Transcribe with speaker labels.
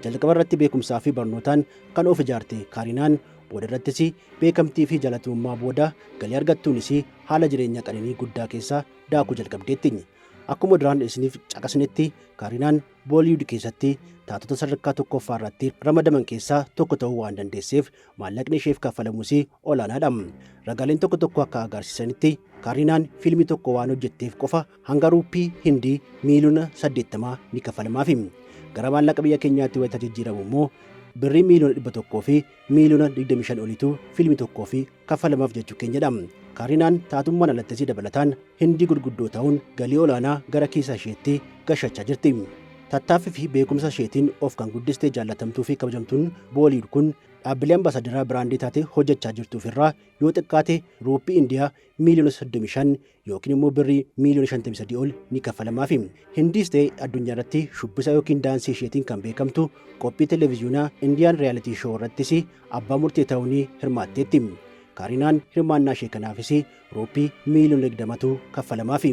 Speaker 1: jalqaba irratti beekumsaa fi barnootaan kan of ijaarte Kaarinaan booda irrattis beekamtii fi jaalatamummaa booda galii argattuunis haala jireenya qananii guddaa keessa daakuu jalqabdeetti. Akkuma duraan isiniif caqasnetti Kaarinaan Booliwud keessatti taatota sadarkaa tokkoffaa irratti ramadaman keessaa tokko ta'uu waan dandeesseef maallaqni isheef kaffalamus olaanaadha. Ragaaleen tokko akka agarsiisanitti Kaarinaan fiilmii tokko waan hojjetteef qofa hanga ruupii Hindii miiliyoona 80 ni kaffalamaaf. Gara maallaqa biyya keenyaatti wayita jijjiiramu immoo birrii miiliyoona 100 fi miiliyoona 25 oliitu fiilmii tokkoof kaffalamaaf jechuu keenyadha. Kaarinaan taatummaan alattisii dabalataan Hindii gurguddoo ta'uun galii olaanaa gara kiisa isheetti gashachaa jirti. Tattaaffii fi beekumsa isheetiin of kan guddistee jaallatamtuu fi kabajamtuun Booliwud kun dhaabbilee ambaasadaraa biraandii taate hojjechaa jirtuuf irraa yoo xiqqaate ruupii Indiyaa miiliyoona 35 yookiin immoo birrii miiliyoona 53 ol ni kaffalamaaf. Hindiis ta'e addunyaa irratti shubbisa yookiin daansii isheetiin kan beekamtu qophii televezyiinaa Indiyaan riyaalitii shoo irrattis abbaa murtee ta'uun hirmaatteetti. Kaarinaan hirmaannaa ishee kanaafis ruupii miiliyoona 20tu kaffalamaaf.